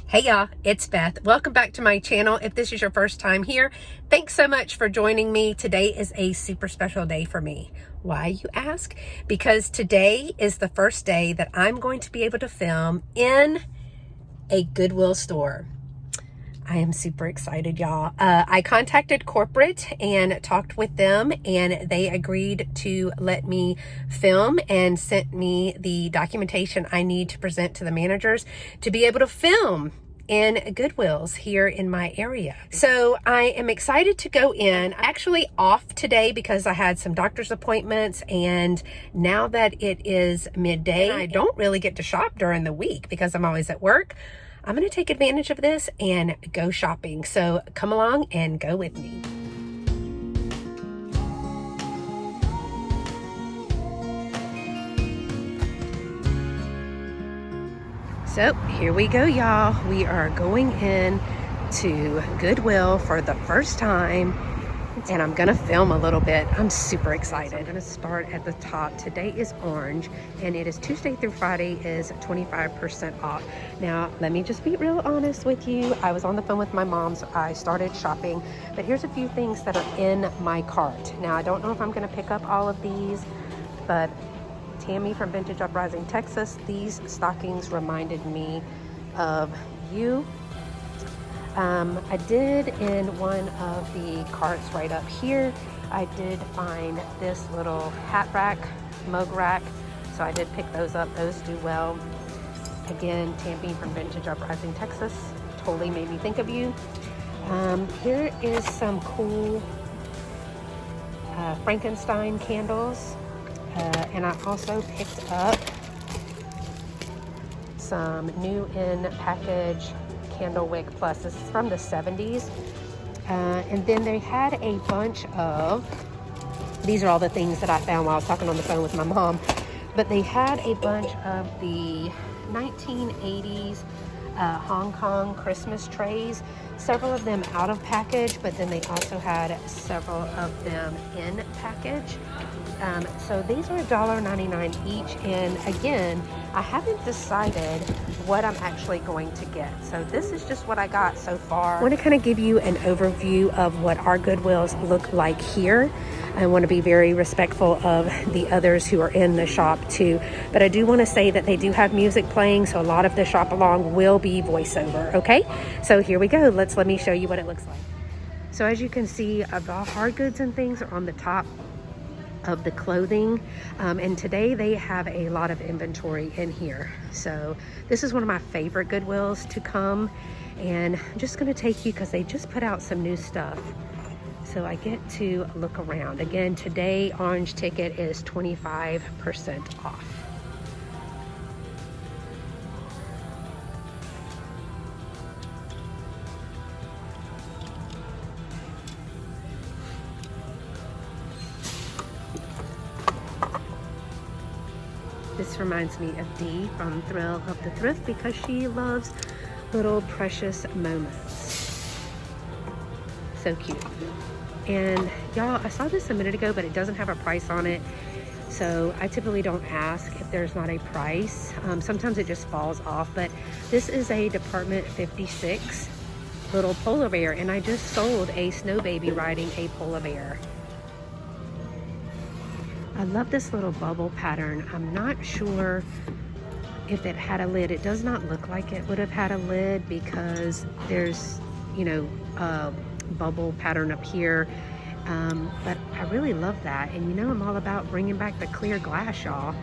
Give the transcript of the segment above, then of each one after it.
Hey y'all, it's Beth. Welcome back to my channel. If this is your first time here, thanks so much for joining me. Today is a super special day for me. Why, you ask? Because today is the first day that I'm going to be able to film in a Goodwill store. I am super excited, y'all. I contacted corporate and talked with them, and they agreed to let me film and sent me the documentation I need to present to the managers to be able to film in Goodwills here in my area. So I am excited to go in. I'm actually off today because I had some doctor's appointments, and now that it is midday, I don't really get to shop during the week because I'm always at work. I'm going to take advantage of this and go shopping. So come along and go with me. So here we go, y'all. We are going in to Goodwill for the first time, and I'm gonna film a little bit. I'm super excited. So I'm gonna start at the top. Today is orange, and it is Tuesday through Friday is 25% off. Now, let me just be real honest with you. I was on the phone with my mom, so I started shopping, but here's a few things that are in my cart. Now, I don't know if I'm gonna pick up all of these, but Tammy from Vintage Uprising, Texas, these stockings reminded me of you. I did in one of the carts right up here, I did find this little hat rack, mug rack, so I did pick those up. Those do well. Again, Tammy from Vintage Uprising, Texas, totally made me think of you. Here is some cool Frankenstein candles, and I also picked up some new in package Candlewick Plus. This is from the 70s. And then they had a bunch of, these are all the things that I found while I was talking on the phone with my mom, but they had a bunch of the 1980s Hong Kong Christmas trays, several of them out of package, but then they also had several of them in package. So these are $1.99 each, and again, I haven't decided what I'm actually going to get. So this is just what I got so far. I want to kind of give you an overview of what our Goodwills look like here. I want to be very respectful of the others who are in the shop too, but I do want to say that they do have music playing, so a lot of the shop along will be voiceover. Okay, so here we go. Let me show you what it looks like. So as you can see, the hard goods and things are on the top of the clothing, and today they have a lot of inventory in here. So this is one of my favorite Goodwills to come, and I'm just going to take you because they just put out some new stuff, so I get to look around. Again, today orange ticket is 25% off. This reminds me of Dee from Thrill of the Thrift because she loves little precious moments. So cute. And y'all, I saw this a minute ago, but it doesn't have a price on it. So I typically don't ask if there's not a price. Sometimes it just falls off, but this is a Department 56 little polar bear, and I just sold a snow baby riding a polar bear. I love this little bubble pattern. I'm not sure if it had a lid. It does not look like it would have had a lid because there's, you know, a bubble pattern up here. But I really love that. And you know, I'm all about bringing back the clear glass, y'all.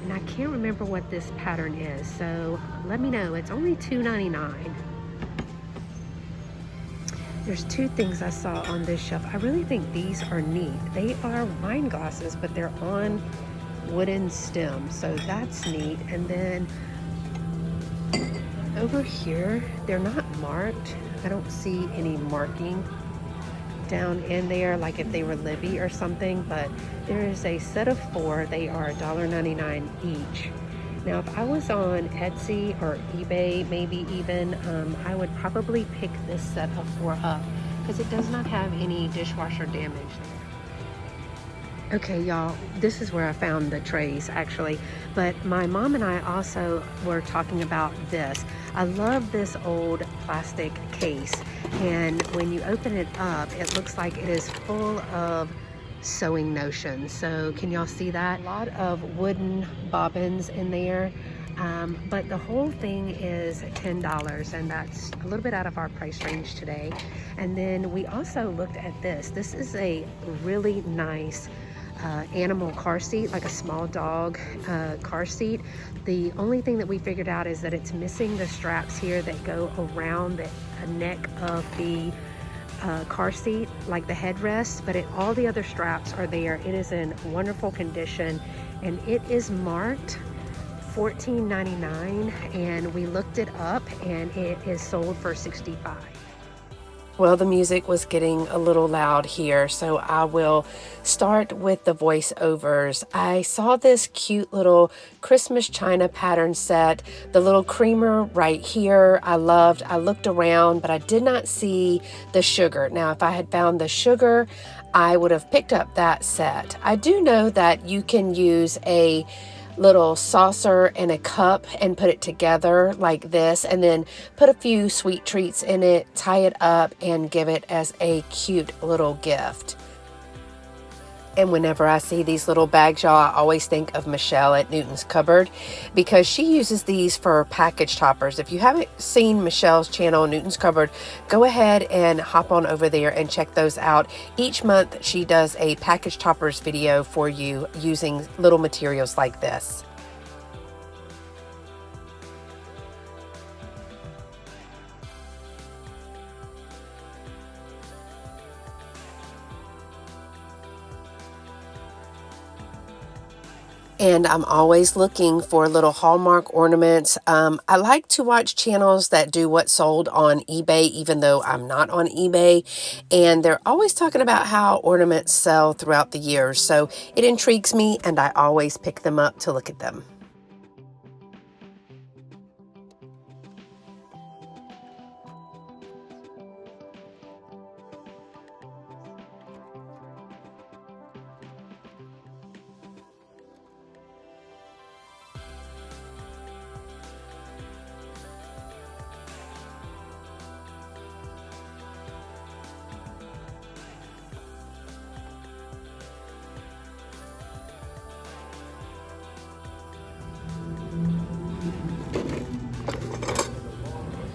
And I can't remember what this pattern is, so let me know. It's only $2.99. There's two things I saw on this shelf. I really think these are neat. They are wine glasses, but they're on wooden stems, so that's neat. And then over here, they're not marked. I don't see any marking down in there, like if they were Libby or something, but there is a set of 4. They are $1.99 each. Now, if I was on Etsy or eBay, maybe even, I would probably pick this set of 4 up because it does not have any dishwasher damage there. Okay, y'all, this is where I found the trays actually, but my mom and I also were talking about this. I love this old plastic case, and when you open it up, it looks like it is full of sewing notions. So can y'all see that? A lot of wooden bobbins in there. But the whole thing is $10, and that's a little bit out of our price range today. And then we also looked at this. This is a really nice animal car seat, like a small dog car seat. The only thing that we figured out is that it's missing the straps here that go around the neck of the car seat, like the headrest, but all the other straps are there. It is in wonderful condition, and it is marked $14.99, and we looked it up and it is sold for $65. Well, the music was getting a little loud here, so I will start with the voiceovers. I saw this cute little Christmas china pattern set, the little creamer right here I loved. I looked around, but I did not see the sugar. Now, if I had found the sugar, I would have picked up that set. I do know that you can use a little saucer and a cup and put it together like this, and then put a few sweet treats in it, tie it up, and give it as a cute little gift. And whenever I see these little bags, y'all, I always think of Michelle at Newton's Cupboard, because she uses these for package toppers. If you haven't seen Michelle's channel, Newton's Cupboard, go ahead and hop on over there and check those out. Each month she does a package toppers video for you using little materials like this. And I'm always looking for little Hallmark ornaments. I like to watch channels that do what's sold on eBay, even though I'm not on eBay. And they're always talking about how ornaments sell throughout the years. So it intrigues me, and I always pick them up to look at them.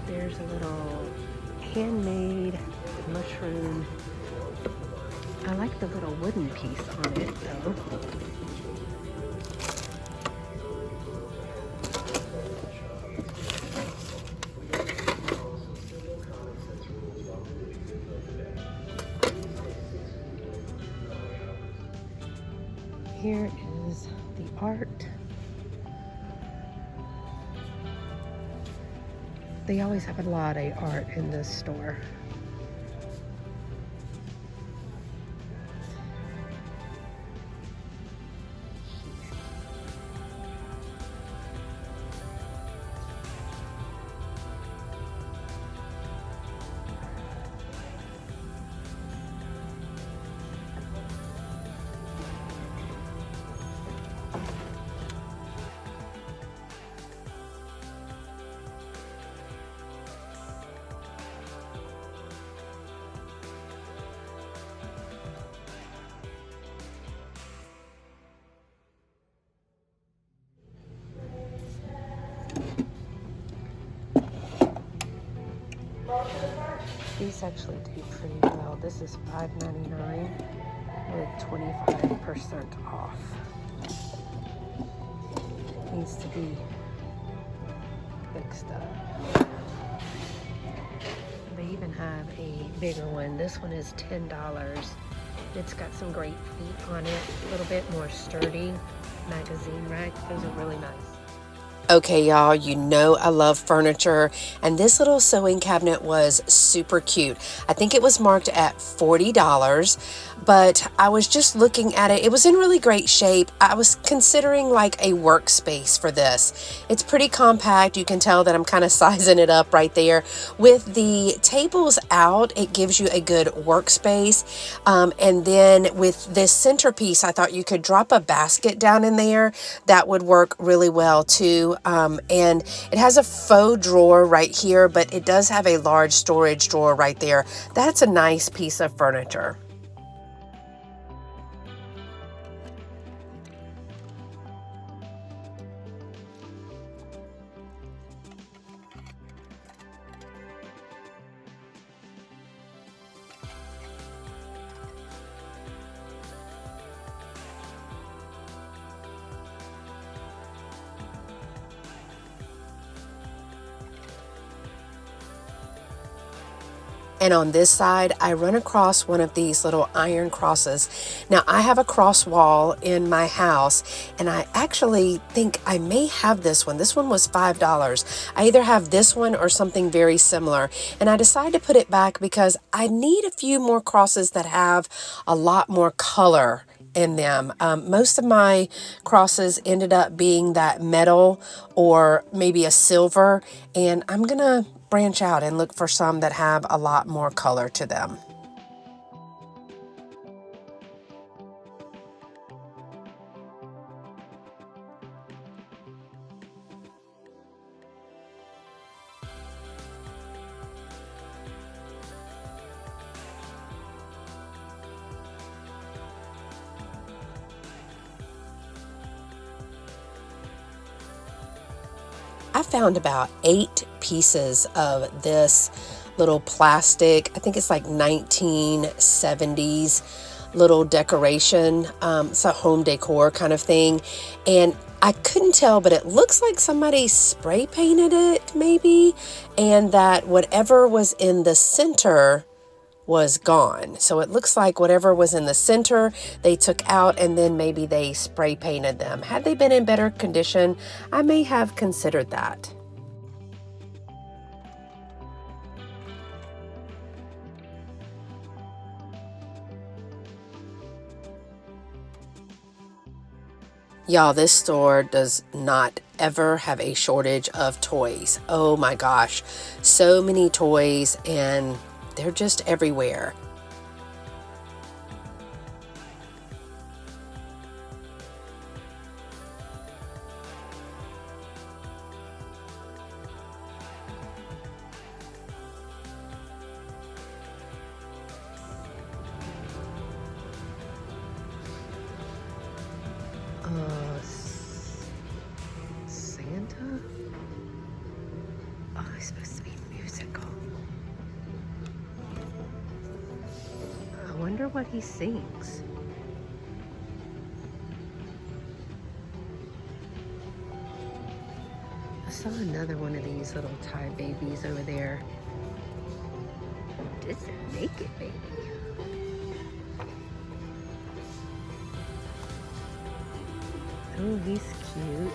There's a little handmade mushroom. I like the little wooden piece on it though. Here is the art. They always have a lot of art in this store. These actually do pretty well. This is $5.99 with 25% off. Needs to be fixed up. They even have a bigger one. This one is $10. It's got some great feet on it, a little bit more sturdy. Magazine rack. Those are really nice. Okay, y'all, you know I love furniture, and this little sewing cabinet was super cute. I think it was marked at $40, but I was just looking at it. It was in really great shape. I was considering like a workspace for this. It's pretty compact. You can tell that I'm kind of sizing it up right there. With the tables out, it gives you a good workspace. And then with this centerpiece, I thought you could drop a basket down in there. That would work really well too. And it has a faux drawer right here, but it does have a large storage drawer right there. That's a nice piece of furniture. And on this side, I run across one of these little iron crosses. Now, I have a cross wall in my house, and I actually think I may have this one. This one was $5. I either have this one or something very similar. And I decided to put it back because I need a few more crosses that have a lot more color in them. Most of my crosses ended up being that metal or maybe a silver, and I'm gonna branch out and look for some that have a lot more color to them. I found about 8 pieces of this little plastic, I think it's like 1970s little decoration. It's a home decor kind of thing. And I couldn't tell, but it looks like somebody spray painted it maybe. And that whatever was in the center was gone. So it looks like whatever was in the center, they took out and then maybe they spray painted them. Had they been in better condition, I may have considered that. Y'all, this store does not ever have a shortage of toys. Oh my gosh, so many toys, and they're just everywhere. Santa? Oh, it's supposed to be musical. I wonder what he sings. I saw another one of these little Thai babies over there. This is a naked baby. Oh, he's cute.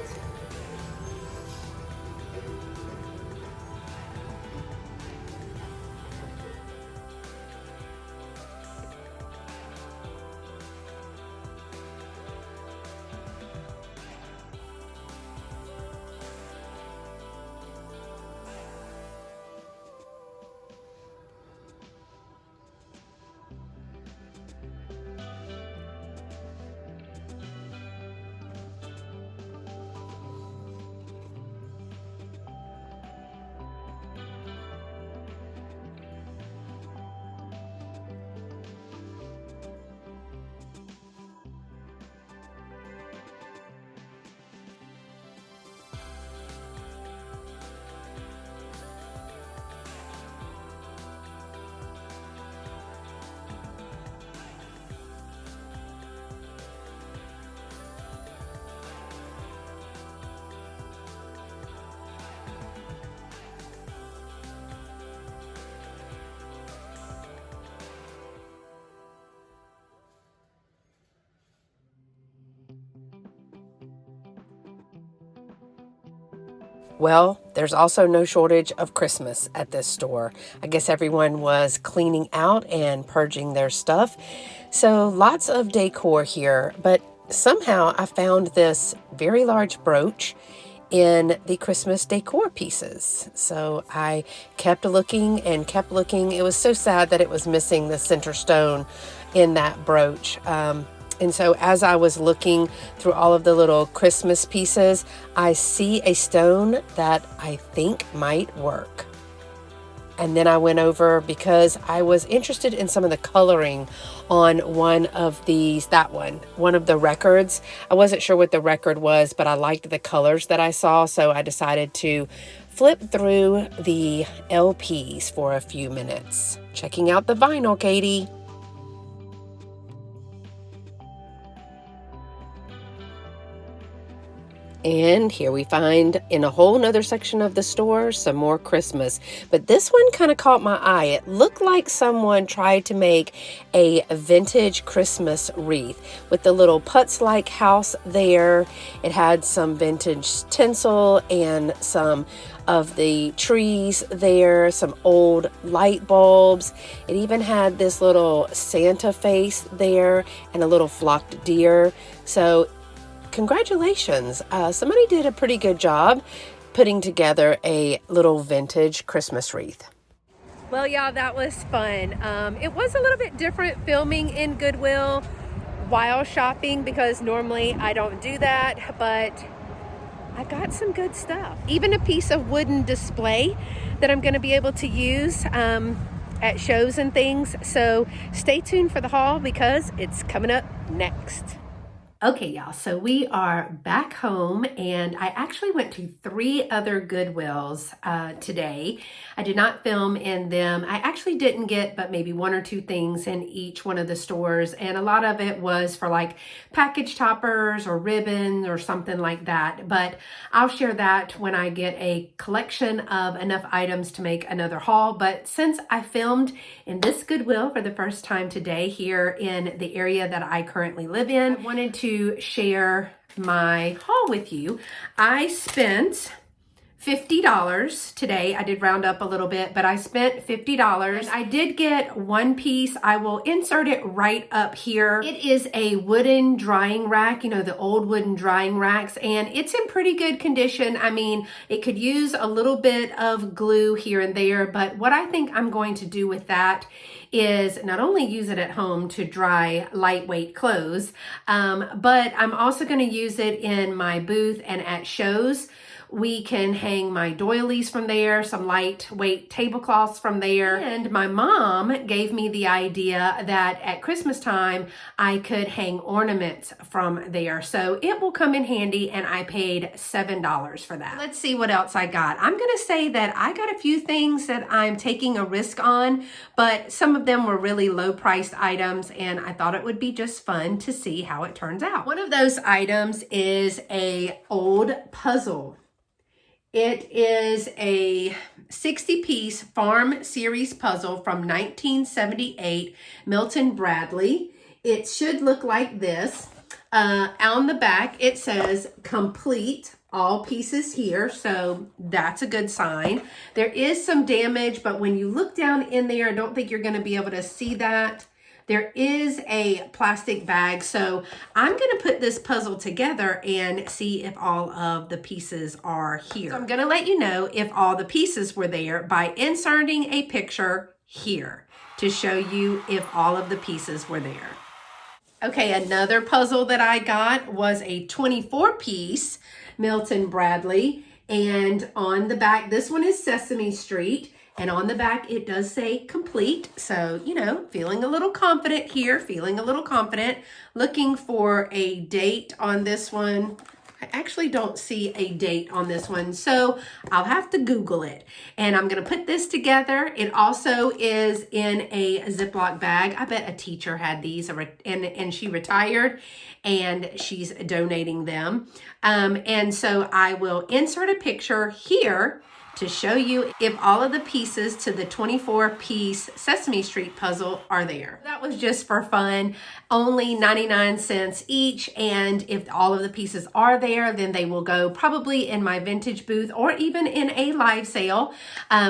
Well, there's also no shortage of Christmas at this store. I guess everyone was cleaning out and purging their stuff. So lots of decor here, but somehow I found this very large brooch in the Christmas decor pieces. So I kept looking and kept looking. It was so sad that it was missing the center stone in that brooch. And so as I was looking through all of the little Christmas pieces, I see a stone that I think might work. And then I went over because I was interested in some of the coloring on one of these, one of the records. I wasn't sure what the record was, but I liked the colors that I saw. So I decided to flip through the LPs for a few minutes. Checking out the vinyl, Katie. And here we find in a whole nother section of the store some more Christmas. But this one kind of caught my eye. It looked like someone tried to make a vintage Christmas wreath with the little putz-like house there. It had some vintage tinsel and some of the trees there, some old light bulbs. It even had this little Santa face there and a little flocked deer. So congratulations. Somebody did a pretty good job putting together a little vintage Christmas wreath. Well, y'all, that was fun. It was a little bit different filming in Goodwill while shopping because normally I don't do that, but I got some good stuff. Even a piece of wooden display that I'm going to be able to use at shows and things. So stay tuned for the haul because it's coming up next. Okay, y'all, so we are back home and I actually went to 3 other Goodwills today. I did not film in them. I actually didn't get but maybe 1 or 2 things in each one of the stores, and a lot of it was for like package toppers or ribbons or something like that. But I'll share that when I get a collection of enough items to make another haul. But since I filmed in this Goodwill for the first time today here in the area that I currently live in, I wanted to share my haul with you. I spent $50 today. I did round up a little bit, but I spent $50. And I did get one piece. I will insert it right up here. It is a wooden drying rack, you know, the old wooden drying racks, and it's in pretty good condition. I mean, it could use a little bit of glue here and there, but what I think I'm going to do with that is not only use it at home to dry lightweight clothes, but I'm also going to use it in my booth and at shows. We can hang my doilies from there, some lightweight tablecloths from there. And my mom gave me the idea that at Christmas time, I could hang ornaments from there. So it will come in handy, and I paid $7 for that. Let's see what else I got. I'm gonna say that I got a few things that I'm taking a risk on, but some of them were really low priced items, and I thought it would be just fun to see how it turns out. One of those items is a old puzzle. It is a 60-piece Farm Series puzzle from 1978, Milton Bradley. It should look like this. On the back, it says complete, all pieces here, so that's a good sign. There is some damage, but when you look down in there, I don't think you're going to be able to see that. There is a plastic bag, so I'm going to put this puzzle together and see if all of the pieces are here. So I'm going to let you know if all the pieces were there by inserting a picture here to show you if all of the pieces were there. Okay, another puzzle that I got was a 24-piece Milton Bradley, and on the back, this one is Sesame Street. And on the back, it does say complete. So, you know, feeling a little confident here, feeling a little confident. Looking for a date on this one. I actually don't see a date on this one, so I'll have to Google it. And I'm going to put this together. It also is in a Ziploc bag. I bet a teacher had these, and she retired, and she's donating them. And so I will insert a picture here to show you if all of the pieces to the 24-piece Sesame Street puzzle are there. That was just for fun, only 99 cents each, and if all of the pieces are there, then they will go probably in my vintage booth or even in a live sale,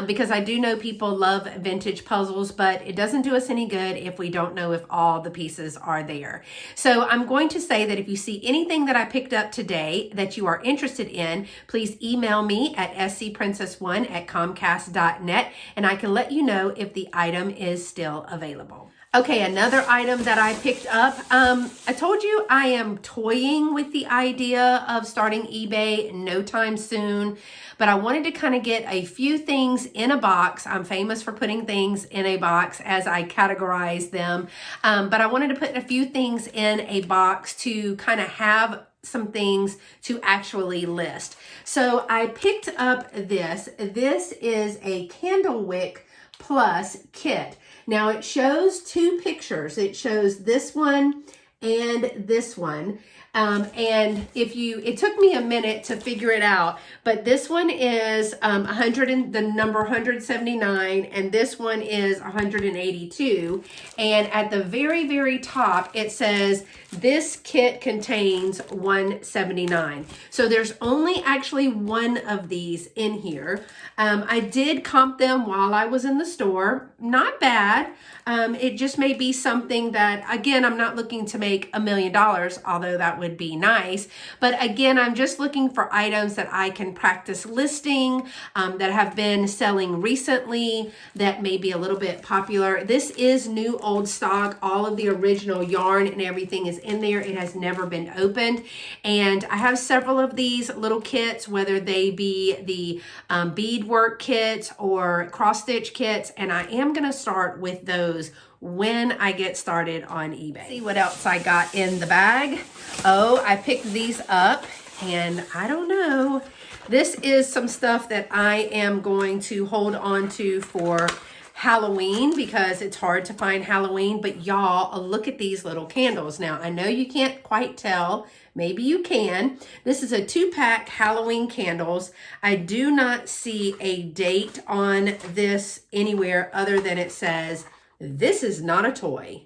because I do know people love vintage puzzles, but it doesn't do us any good if we don't know if all the pieces are there. So I'm going to say that if you see anything that I picked up today that you are interested in, please email me at scprincess1@comcast.net, and I can let you know if the item is still available. Okay, another item that I picked up. I told you I am toying with the idea of starting eBay no time soon, but I wanted to kind of get a few things in a box. I'm famous for putting things in a box as I categorize them, but I wanted to put a few things in a box to kind of have some things to actually list. So I picked up this. This is a Candlewick Plus kit. Now it shows two pictures. It shows this one and this one. And it took me a minute to figure it out, but this one is the number 179, and this one is 182. And at the very, very top, it says this kit contains 179. So there's only actually one of these in here. I did comp them while I was in the store. Not bad. It just may be something that, again, I'm not looking to make $1 million, although that would be nice. But again, I'm just looking for items that I can practice listing, that have been selling recently, that may be a little bit popular. This is new old stock. All of the original yarn and everything is in there. It has never been opened. And I have several of these little kits, whether they be the beadwork kits or cross stitch kits, and I am going to start with those when I get started on eBay. See what else I got in the bag. Oh, I picked these up, and I don't know. This is some stuff that I am going to hold on to for Halloween, because it's hard to find Halloween. But y'all, look at these little candles. Now, I know you can't quite tell. Maybe you can. This is a 2-pack Halloween candles. I do not see a date on this anywhere other than it says, "This is not a toy."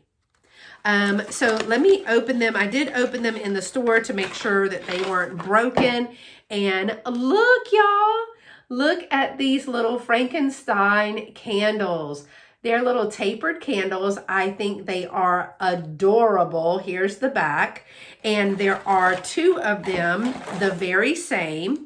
So let me open them. I did open them in the store to make sure that they weren't broken. And look, y'all, look at these little Frankenstein candles. They're little tapered candles. I think they are adorable. Here's the back. And there are 2 of them, the very same.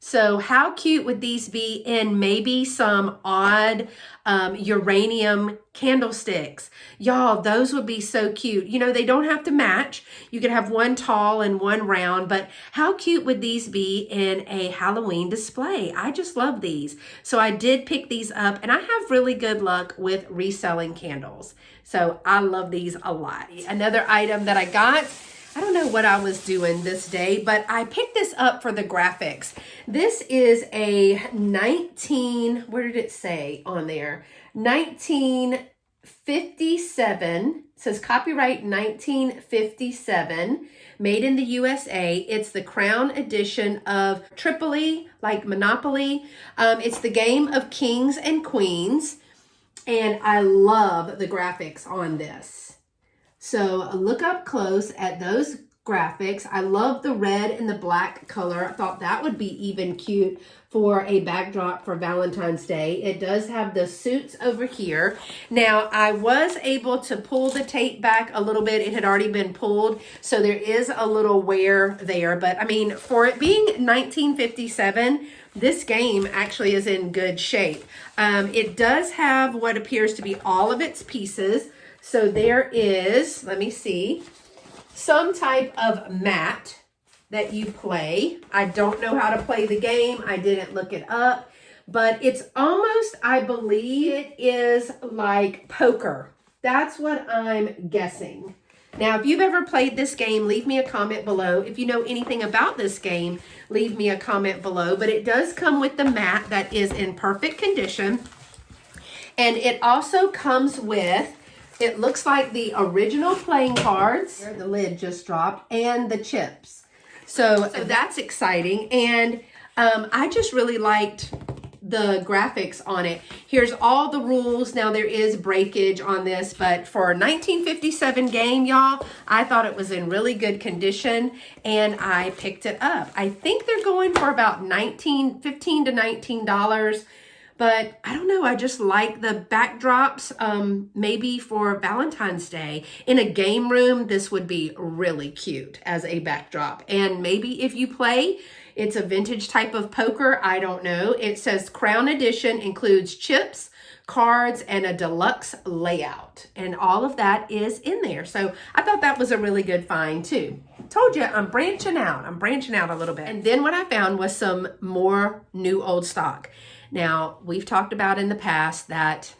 So how cute would these be in maybe some odd uranium candlesticks? Y'all, those would be so cute. You know, they don't have to match. You could have one tall and one round, but how cute would these be in a Halloween display? I just love these. So I did pick these up, and I have really good luck with reselling candles. So I love these a lot. Another item that I got, I don't know what I was doing this day, but I picked this up for the graphics. This is a where did it say on there? 1957. It says copyright 1957, made in the USA. It's the Crown edition of Tripoli, like Monopoly. It's the game of kings and queens, and I love the graphics on this. So look up close at those graphics. I love the red and the black color. I thought that would be even cute for a backdrop for Valentine's Day. It does have the suits over here. Now, I was able to pull the tape back a little bit. It had already been pulled, so there is a little wear there. But I mean, for it being 1957, this game actually is in good shape. It does have what appears to be all of its pieces. So there is, let me see, some type of mat that you play. I don't know how to play the game. I didn't look it up, but it's almost, I believe it is like poker. That's what I'm guessing. Now, if you've ever played this game, leave me a comment below. If you know anything about this game, leave me a comment below. But it does come with the mat that is in perfect condition. And it also comes with, it looks like the original playing cards. The lid just dropped, and the chips. So that's exciting. And I just really liked the graphics on it. Here's all the rules. Now there is breakage on this, but for a 1957 game, y'all, I thought it was in really good condition and I picked it up. I think they're going for about $15 to $19, but I don't know. I just like the backdrops. Maybe for Valentine's Day in a game room, this would be really cute as a backdrop. And maybe if you play, it's a vintage type of poker. I don't know. It says Crown Edition includes chips, cards, and a deluxe layout. And all of that is in there. So I thought that was a really good find too. Told you, I'm branching out. I'm branching out a little bit. And then what I found was some more new old stock. Now, we've talked about in the past that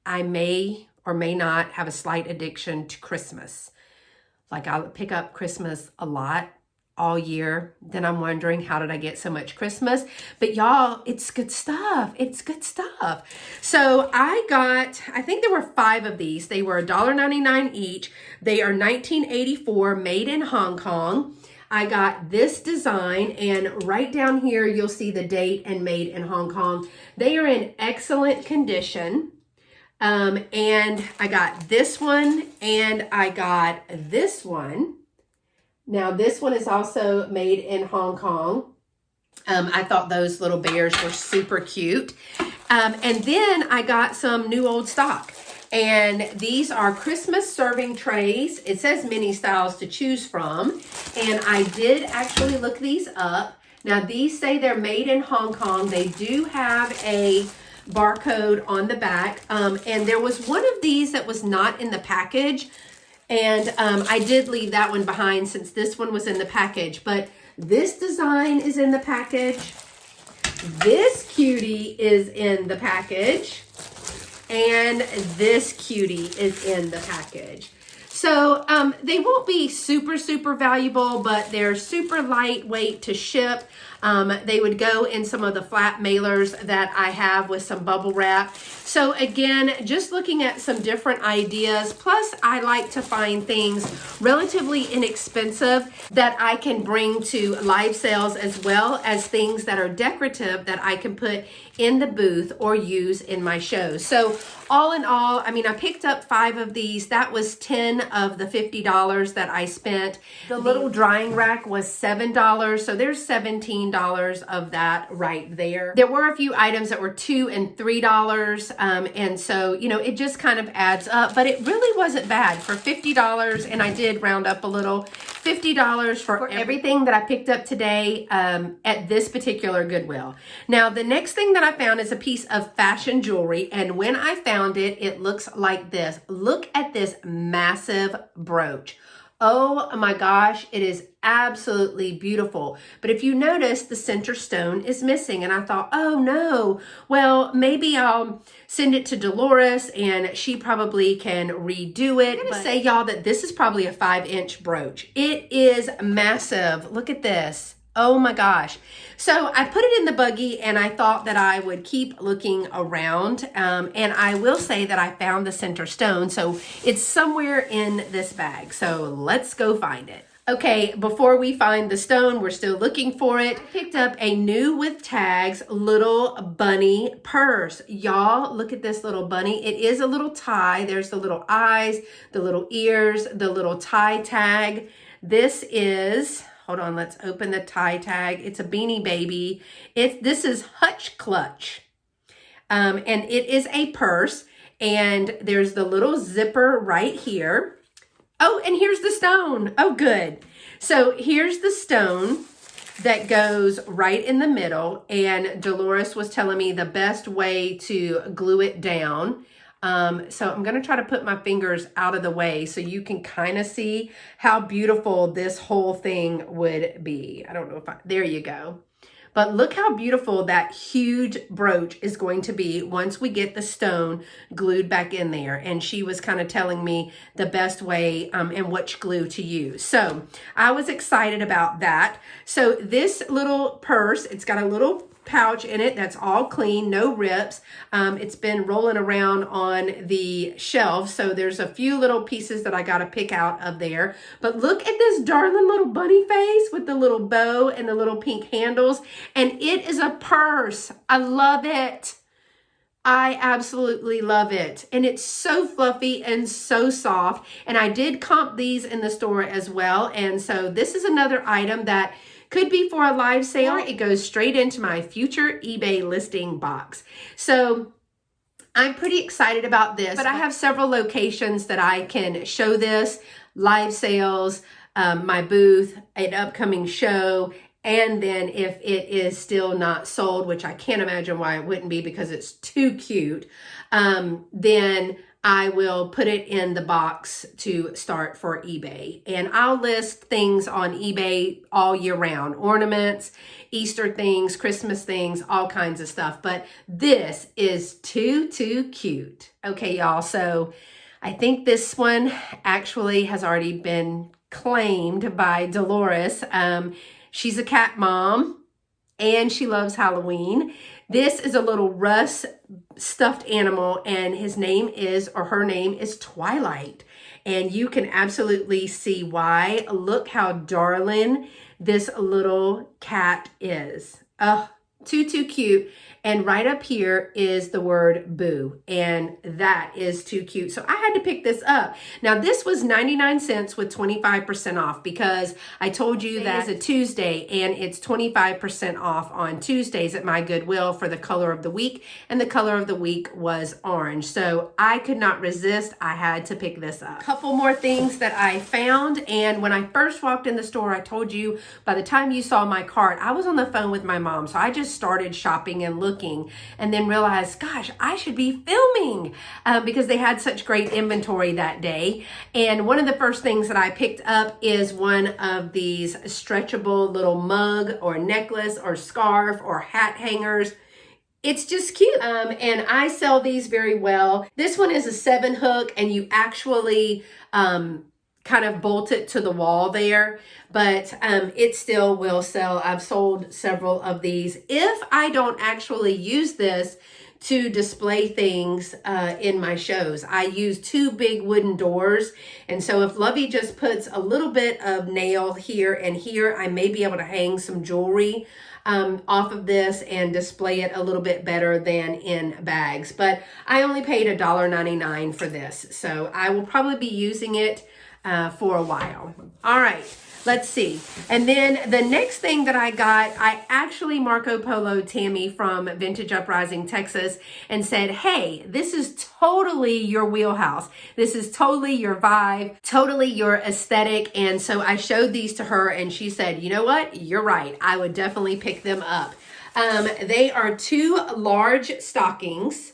I may or may not have a slight addiction to Christmas. Like I'll pick up Christmas a lot all year. Then I'm wondering, how did I get so much Christmas? But y'all, it's good stuff. It's good stuff. So I think there were 5 of these. They were $1.99 each. They are 1984, made in Hong Kong. I got this design, and right down here, you'll see the date and made in Hong Kong. They are in excellent condition. And I got this one, and I got this one. Now, this one is also made in Hong Kong. I thought those little bears were super cute. And then I got some new old stock. And these are Christmas serving trays. It says mini styles to choose from. And I did actually look these up. Now, these say they're made in Hong Kong. They do have a barcode on the back. And there was one of these that was not in the package. And I did leave that one behind since this one was in the package. But this design is in the package. This cutie is in the package. And this cutie is in the package. So they won't be super, super valuable, but they're super lightweight to ship. They would go in some of the flat mailers that I have with some bubble wrap. So again, just looking at some different ideas. Plus, I like to find things relatively inexpensive that I can bring to live sales, as well as things that are decorative that I can put in the booth or use in my shows. So all in all, I mean, I picked up 5 of these. That was 10 of the $50 that I spent. The little drying rack was $7. So there's $17 of that right there. There were a few items that were $2 and $3. And so, you know, it just kind of adds up, but it really wasn't bad for $50. And I did round up a little, $50 for everything that I picked up today at this particular Goodwill. Now, the next thing that I found is a piece of fashion jewelry. And when I found it, it looks like this. Look at this massive brooch. Oh my gosh, it is absolutely beautiful. But if you notice, the center stone is missing. And I thought, oh no, well, maybe I'll send it to Dolores and she probably can redo it. I'm gonna say, y'all, that this is probably a 5-inch brooch. It is massive. Look at this. Oh my gosh. So I put it in the buggy and I thought that I would keep looking around. And I will say that I found the center stone. So it's somewhere in this bag. So let's go find it. Okay, before we find the stone, we're still looking for it. I picked up a new with tags little bunny purse. Y'all, look at this little bunny. It is a little tie. There's the little eyes, the little ears, the little tie tag. This is... Hold on, let's open the tie tag. It's a Beanie Baby. This is Hutch Clutch. And it is a purse. And there's the little zipper right here. Oh, and here's the stone. Oh, good. So here's the stone that goes right in the middle. And Dolores was telling me the best way to glue it down. So I'm going to try to put my fingers out of the way so you can kind of see how beautiful this whole thing would be. I don't know if there you go. But look how beautiful that huge brooch is going to be once we get the stone glued back in there. And she was kind of telling me the best way and which glue to use. So I was excited about that. So this little purse, it's got a little pouch in it that's all clean, no rips. It's been rolling around on the shelf, so there's a few little pieces that I got to pick out of there. But look at this darling little bunny face with the little bow and the little pink handles, and it is a purse. I love it. I absolutely love it. And it's so fluffy and so soft. And I did comp these in the store as well. And so this is another item that could be for a live sale. It goes straight into my future eBay listing box. So I'm pretty excited about this, but I have several locations that I can show this, live sales, my booth, an upcoming show, and then if it is still not sold, which I can't imagine why it wouldn't be because it's too cute, then I will put it in the box to start for eBay. And I'll list things on eBay all year round. Ornaments, Easter things, Christmas things, all kinds of stuff. But this is too cute. Okay, y'all. So I think this one actually has already been claimed by Dolores. She's a cat mom and she loves Halloween. This is a little Russ stuffed animal, and his name is, or her name is Twilight. And you can absolutely see why. Look how darling this little cat is. Oh, too cute. And right up here is the word boo, and that is too cute. So I had to pick this up. Now this was 99 cents with 25% off because I told you that it's a Tuesday and it's 25% off on Tuesdays at my Goodwill for the color of the week, and the color of the week was orange. So I could not resist. I had to pick this up. Couple more things that I found, and when I first walked in the store, I told you by the time you saw my cart, I was on the phone with my mom. So I just started shopping and looking, and then realized, gosh, I should be filming because they had such great inventory that day. And one of the first things that I picked up is one of these stretchable little mug or necklace or scarf or hat hangers. It's just cute. And I sell these very well. This one is a 7 hook, and you actually kind of bolt it to the wall there, but it still will sell. I've sold several of these. If I don't actually use this to display things in my shows, I use 2 big wooden doors. And so if Lovey just puts a little bit of nail here and here, I may be able to hang some jewelry off of this and display it a little bit better than in bags. But I only paid $1.99 for this, so I will probably be using it for a while. All right, let's see. And then the next thing that I got, I actually Marco Polo Tammy from Vintage Uprising, Texas, and said, hey, this is totally your wheelhouse. This is totally your vibe, totally your aesthetic. And so I showed these to her, and she said, you know what? You're right. I would definitely pick them up. They are 2 large stockings.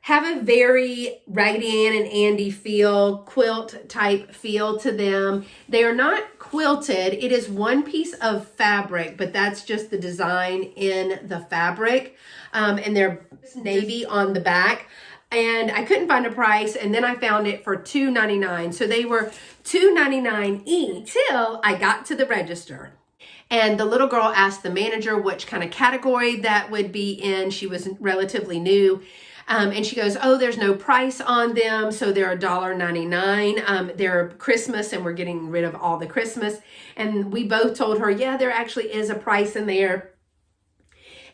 Have a very Raggedy Ann and Andy feel, quilt type feel to them. They are not quilted. It is 1 piece of fabric, but that's just the design in the fabric. And they're navy on the back. And I couldn't find a price, and then I found it for $2.99. So they were $2.99 each till I got to the register. And the little girl asked the manager which kind of category that would be in. She was relatively new. And she goes, oh, there's no price on them, so they're $1.99. They're Christmas, and we're getting rid of all the Christmas. And we both told her, yeah, there actually is a price in there.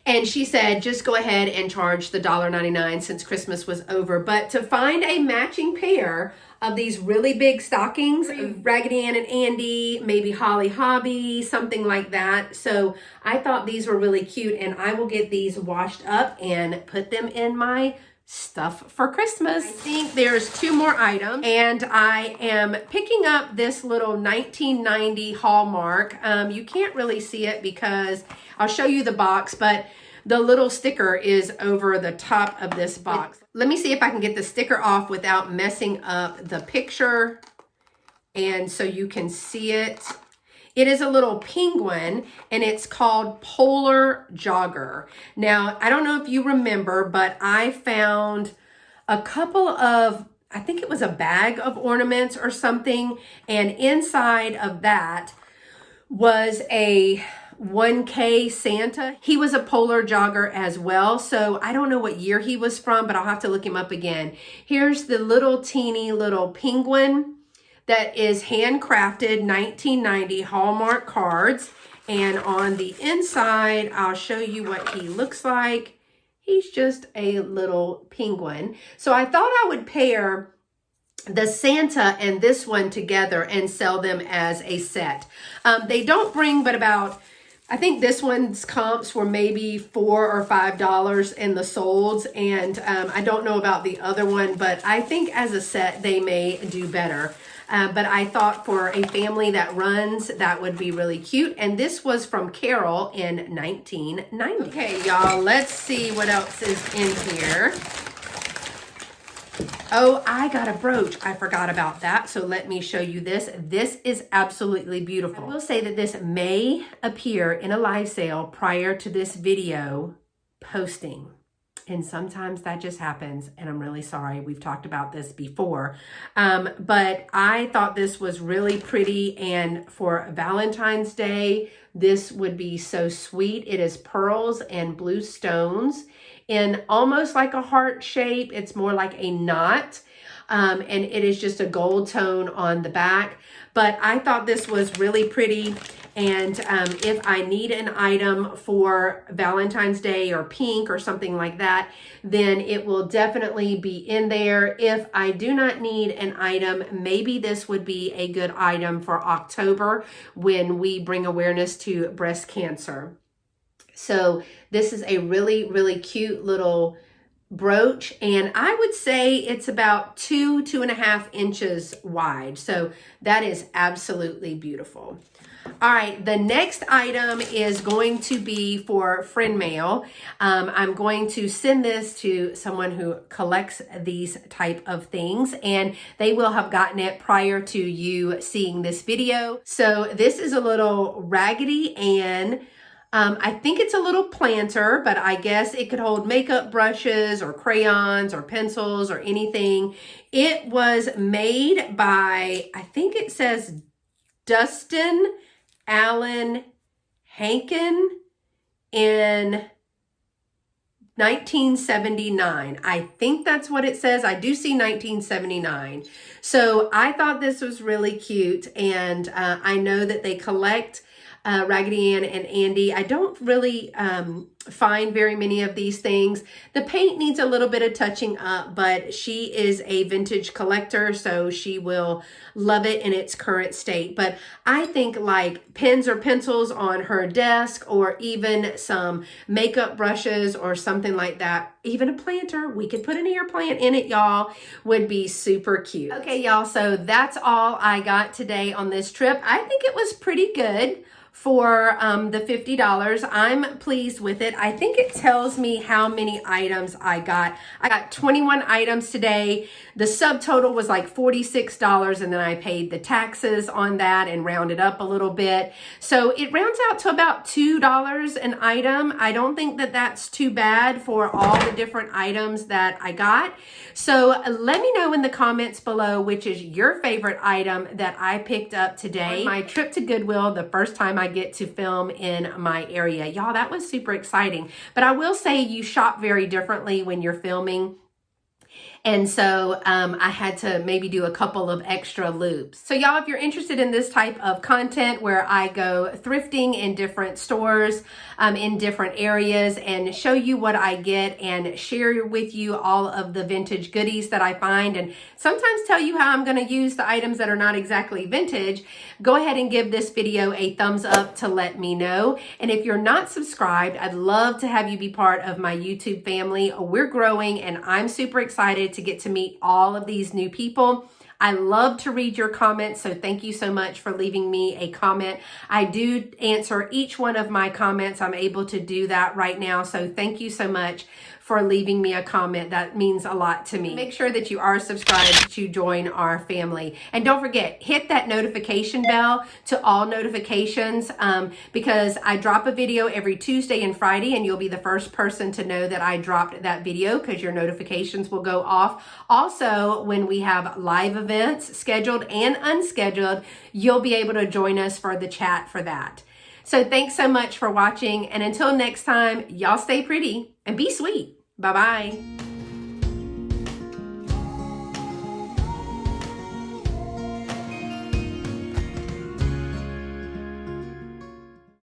And she said, just go ahead and charge the $1.99 since Christmas was over. But to find a matching pair of these really big stockings, Raggedy Ann and Andy, maybe Holly Hobby, something like that. So I thought these were really cute, and I will get these washed up and put them in my stuff for Christmas. I think there's 2 more items, and I am picking up this little 1990 Hallmark. You can't really see it because I'll show you the box, but the little sticker is over the top of this box. Let me see if I can get the sticker off without messing up the picture, and so you can see it. It is a little penguin, and it's called Polar Jogger. Now, I don't know if you remember, but I found a couple of, I think it was a bag of ornaments or something, and inside of that was a 1K Santa. He was a polar jogger as well. So I don't know what year he was from, but I'll have to look him up again. Here's the little teeny little penguin that is handcrafted 1990 Hallmark cards. And on the inside, I'll show you what he looks like. He's just a little penguin. So I thought I would pair the Santa and this one together and sell them as a set. They don't bring but about, I think this one's comps were maybe $4 or $5 in the solds, and I don't know about the other one, but I think as a set they may do better. But I thought for a family that runs, that would be really cute. And this was from Carol in 1990. Okay, y'all, let's see what else is in here. Oh, I got a brooch. I forgot about that. So let me show you this. This is absolutely beautiful. I will say that this may appear in a live sale prior to this video posting. And sometimes that just happens, and I'm really sorry. We've talked about this before. But I thought this was really pretty, and for Valentine's Day, this would be so sweet. It is pearls and blue stones in almost like a heart shape. It's more like a knot, and it is just a gold tone on the back. But I thought this was really pretty. And if I need an item for Valentine's Day or pink or something like that, then it will definitely be in there. If I do not need an item, maybe this would be a good item for October when we bring awareness to breast cancer. So this is a really, really cute little brooch, and I would say it's about 2.5 inches wide. So that is absolutely beautiful. All right, the next item is going to be for friend mail. I'm going to send this to someone who collects these type of things, and they will have gotten it prior to you seeing this video. So this is a little Raggedy Ann. I think it's a little planter, but I guess it could hold makeup brushes or crayons or pencils or anything. It was made by, I think it says Dustin Allen Hankin in 1979. I think that's what it says. I do see 1979. So I thought this was really cute, and I know that they collect Raggedy Ann and Andy. I don't really find very many of these things. The paint needs a little bit of touching up, but she is a vintage collector, so she will love it in its current state. But I think like pens or pencils on her desk, or even some makeup brushes or something like that, even a planter, we could put an ear plant in it, y'all, would be super cute. Okay, y'all, so that's all I got today on this trip. I think it was pretty good for the $50. I'm pleased with it. I think it tells me how many items I got. I got 21 items today. The subtotal was like $46, and then I paid the taxes on that and rounded up a little bit. So it rounds out to about $2 an item. I don't think that that's too bad for all the different items that I got. So let me know in the comments below which is your favorite item that I picked up today. On my trip to Goodwill, the first time I get to film in my area. Y'all, that was super exciting. But I will say you shop very differently when you're filming. And so I had to maybe do a couple of extra loops. So y'all, if you're interested in this type of content where I go thrifting in different stores, in different areas, and show you what I get and share with you all of the vintage goodies that I find, and sometimes tell you how I'm going to use the items that are not exactly vintage, go ahead and give this video a thumbs up to let me know. And if you're not subscribed, I'd love to have you be part of my YouTube family. We're growing, and I'm super excited to get to meet all of these new people. I love to read your comments, so thank you so much for leaving me a comment. I do answer each one of my comments. I'm able to do that right now, so thank you so much for leaving me a comment. That means a lot to me. Make sure that you are subscribed to join our family. And don't forget, hit that notification bell to all notifications, because I drop a video every Tuesday and Friday, and you'll be the first person to know that I dropped that video because your notifications will go off. Also, when we have live events, scheduled and unscheduled, you'll be able to join us for the chat for that. So thanks so much for watching. And until next time, y'all stay pretty and be sweet. Bye-bye.